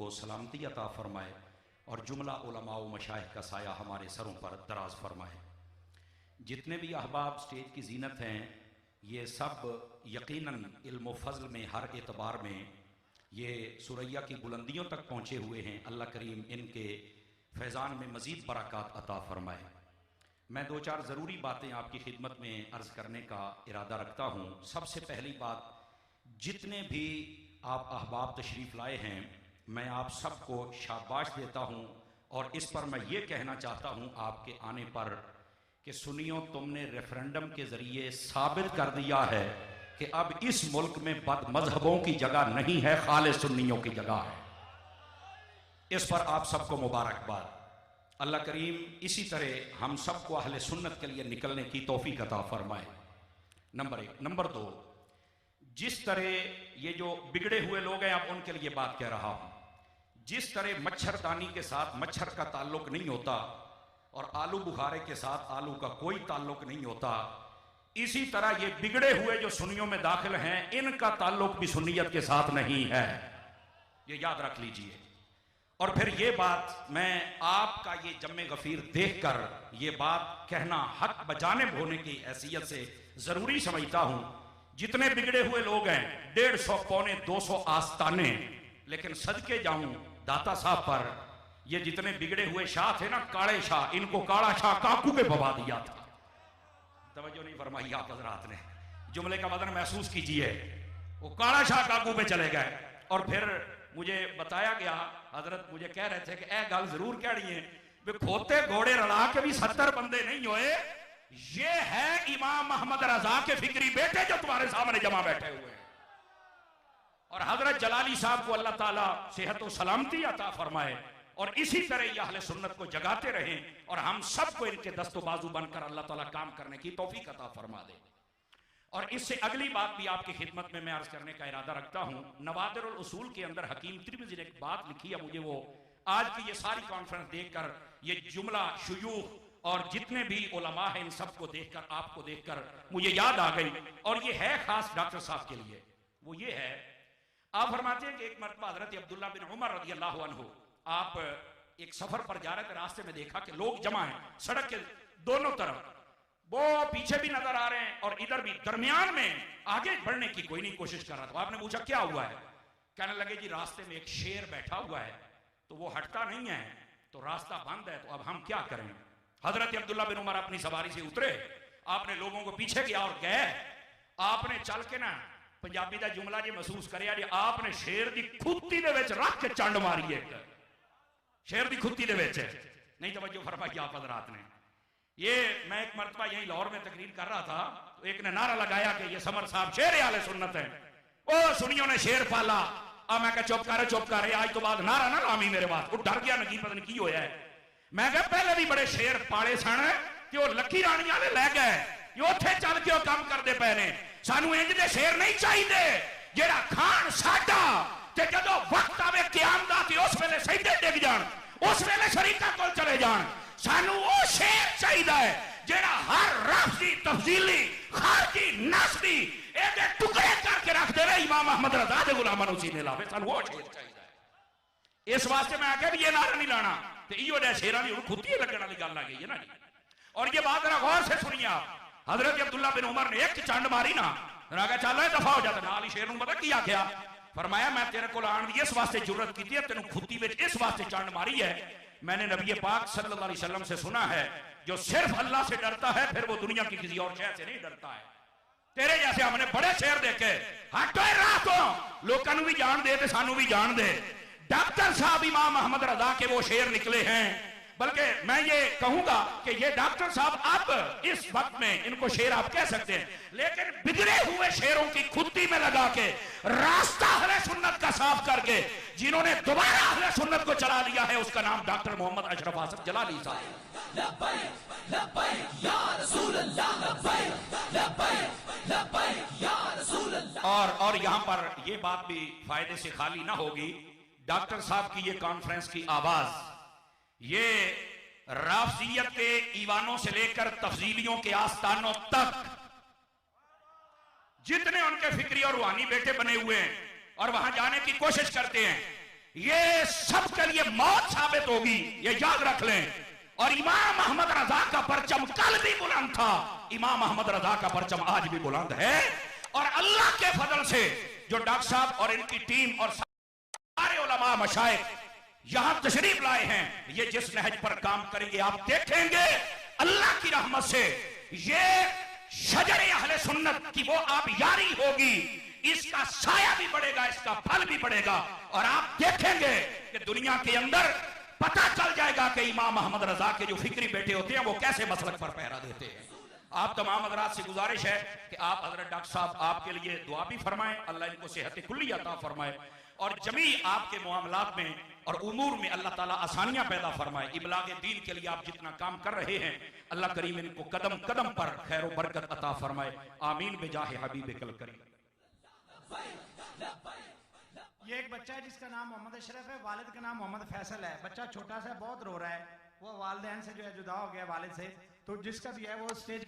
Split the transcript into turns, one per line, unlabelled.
को सलामती अता फरमाए और जुमला उलमा व मशाइख का साया हमारे सरों पर दराज फरमाए। जितने भी अहबाब स्टेज की जीनत हैं, ये सब यकीनन इल्म व फज़ल में हर एतबार में ये सुरैया की बुलंदियों तक पहुँचे हुए हैं। अल्लाह करीम इनके फैज़ान में मज़ीद बरक़ात अता फ़रमाए। मैं दो चार ज़रूरी बातें आपकी खिदमत में अर्ज़ करने का इरादा रखता हूँ। सबसे पहली बात, जितने भी आप अहबाब तशरीफ़ लाए हैं, मैं आप सबको शाबाश देता हूँ और इस पर मैं ये कहना चाहता हूँ आपके आने पर कि सुनियो, तुमने रेफरेंडम के ज़रिए साबित कर दिया है कि अब इस मुल्क में बद मजहबों की जगह नहीं है, खालिस सुन्नियों की जगह है। इस पर आप सबको मुबारकबाद। अल्लाह करीम इसी तरह हम सबको अहले सुन्नत के लिए निकलने की तौफीक अता फरमाए। नंबर एक। नंबर दो, जिस तरह ये जो बिगड़े हुए लोग हैं, अब उनके लिए बात कह रहा हूं, जिस तरह मच्छरदानी के साथ मच्छर का ताल्लुक नहीं होता और आलू बुखारे के साथ आलू का कोई ताल्लुक नहीं होता, इसी तरह ये बिगड़े हुए जो सुन्नियों में दाखिल हैं, इनका ताल्लुक भी सुन्नियत के साथ नहीं है। ये याद रख लीजिए। और फिर ये बात मैं आपका ये जम्मे गफीर देखकर ये बात कहना हक बजानिब होने की हैसियत से जरूरी समझता हूं। जितने बिगड़े हुए लोग हैं, 150 पौने 200 आस्ताने, लेकिन सदके जाऊं दाता साहब पर, ये जितने बिगड़े हुए शाह थे ना, काले शाह, इनको काला शाह काकू पे बवा दिया था। तवज्जो नहीं फरमाई आप हजरात ने, जुमले का वजन महसूस कीजिए। वो काला शाह काकू पे चले गए और फिर मुझे बताया गया, हजरत मुझे कह रहे थे कि ए गल जरूर कहनी है, वे खोते घोड़े रला के भी 70 बंदे नहीं हुए। ये है इमाम मोहम्मद रजा के फिक्री बेटे जो तुम्हारे सामने जमा बैठे हुए हैं। और हजरत जलाली साहब को अल्लाह ताला सेहत व सलामती अता फरमाए और इसी तरह ये अहले सुन्नत को जगाते रहें और हम सबको इनके दस्तो बाजू बनकर अल्लाह ताला काम करने की तौफीक अता फरमा दे। और इससे अगली बात भी आपकी खिदमत में मैं अर्ज करने का इरादा रखता हूं। नवादिरुल उसूल के अंदर हकीम तिरमिज़ी ने एक बात लिखी है, मुझे वो आज की ये सारी कॉन्फ्रेंस देखकर, ये जुमला शुयूख और जितने भी उलमा हैं, इन सबको देखकर, आपको देखकर मुझे याद आ गई और ये है खास डॉक्टर साहब के लिए। वो ये है, आप फरमाते हैं कि एक मरतबा हजरत अब्दुल्ला बिन उमर रज़ियल्लाहु अन्हु, आप एक सफर पर जा रहे थे, रास्ते में देखा कि लोग जमा हैं सड़क के दोनों तरफ, वो पीछे भी नजर आ रहे हैं और इधर भी, दरमियान में आगे बढ़ने की कोई नहीं कोशिश कर रहा था। आपने पूछा क्या हुआ है? कहने लगे जी रास्ते में एक शेर बैठा हुआ है, तो वो हटता नहीं है, तो रास्ता बंद है, तो अब हम क्या करें? हजरत अब्दुल्ला बिन उमर अपनी सवारी से उतरे, आपने लोगों को पीछे किया और गए, आपने चल के ना, पंजाबी का जुमला जी महसूस करिया जी, आपने शेर की खुत्ती दे विच रख के चंड मारी है, शेर की खुत्ती दे विच। नहीं तवज्जो फरमाई आप हजरात ने। ये मैं एक मरतबा यही लाहौर में तकरीर कर रहा था, तो एक ने नारा लगाया कि ये समर साहब शेर आले सुन्नत है। ओ सुनियों ने शेर पाला। अब मैं कहा चुप कर, चुप कर, आज तो बाद नारा ना लामी मेरे बात। वो डर गया, नकी पता नहीं की होया है। मैं कहा पहले भी बड़े शेर पाले सन कि वो लकी रानी वाले लै गए, ये उत्थे चल के काम करते पे ने। सानू इंज दे शेर नहीं चाहिए जेड़ा खान साडा ते जदों वक्त आवे क़याम दा ते उस वेले सजदे डिग जान, उस वेले शरीका कोल चले जान। सानू वो शेर चाहिए जेड़ा हर रफ्ज़ी तफजीली खारजी नस्ली एदे टुकड़े करके रख दे रहे इमाम अहमद रज़ा दे गुलामां नूं सीने लावे। सानू वो शेर चाहिए। इस वास्ते मैं आख्या भी ये नारा नहीं लाना, ते इहो दे शेरां दी हुण खुत्ती लगण वाली गल आ गई है ना जी। और ये बात जरा गौर से सुनिए आप। हजरत अब्दुल्ला बिन उमर ने एक चंड मारी ना, आख्या चल दफा हो जाता। नाल ही शेर नूं पता की आख्या? फरमाया मैं तेरे कोल आण दी इस वास्ते जुर्रत की है, तेनों खुत्ती विच इस वास्ते चंड मारी है, मैंने नबी पाक सल्लल्लाहु अलैहि वसल्लम से सुना है, जो सिर्फ अल्लाह से डरता है फिर वो दुनिया की किसी और शय से नहीं डरता है। तेरे जैसे हमने बड़े शेर देखे, हटो राह तो, लोगों को भी जान दे, सानू भी जान दे। डॉक्टर साहब इमाम अहमद रजा के वो शेर निकले हैं। बल्कि मैं ये कहूंगा कि ये डॉक्टर साहब अब इस वक्त में इनको शेर आप कह सकते हैं, लेकिन बिगड़े हुए शेरों की खुत्ती में लगा के रास्ता अहले सुन्नत का साफ करके जिन्होंने दोबारा अहले सुन्नत को चला लिया है, उसका नाम डॉक्टर मोहम्मद अशरफ आसफ जलाली साहब। और यहां पर यह बात भी फायदे से खाली ना होगी, डॉक्टर साहब की ये कॉन्फ्रेंस की आवाज ये राफजियत के ईवानों से लेकर तफजीलियों के आस्थानों तक जितने उनके फिक्री और रूहानी बेटे बने हुए हैं और वहां जाने की कोशिश करते हैं, ये सबके लिए मौत साबित होगी, ये याद रख लें। और इमाम अहमद रजा का परचम कल भी बुलंद था, इमाम अहमद रजा का परचम आज भी बुलंद है। और अल्लाह के फजल से जो डॉक्टर साहब और इनकी टीम और सारे उलमा मशाइख यहां तशरीफ लाए हैं, ये जिस नहज पर काम करेंगे आप देखेंगे अल्लाह की रहमत से ये शजरे अहले सुन्नत की वो आप यारी होगी, इसका साया भी बढ़ेगा, इसका फल भी बढ़ेगा। और आप देखेंगे कि दुनिया के अंदर पता चल जाएगा कि इमाम अहमद रजा के जो फिक्री बेटे होते हैं वो कैसे मसलक पर पहरा देते हैं। आप तमाम हज़रात से गुजारिश है कि आप हजरत डॉक्टर साहब आपके लिए दुआ भी फरमाएं, अल्लाह इनको सेहत कुल्ली अता फरमाए और जमी आपके मामलात में और उमूर में अल्लाह ताला आसानियां पैदा फरमाए। इबलागे दीन के लिए आप जितना काम कर रहे हैं अल्लाह करीम इनको कदम कदम पर खैर व बरकत अता फरमाए। आमीन बेजाहे हबीब कल करीम।
ये एक बच्चा है जिसका नाम मोहम्मद अशरफ है, वालिद का नाम मोहम्मद फैसल है। बच्चा छोटा सा बहुत रो रहा है, वो वालिदैन से जो है जुदा हो गया वालिद से, तो जिसका भी है वो स्टेज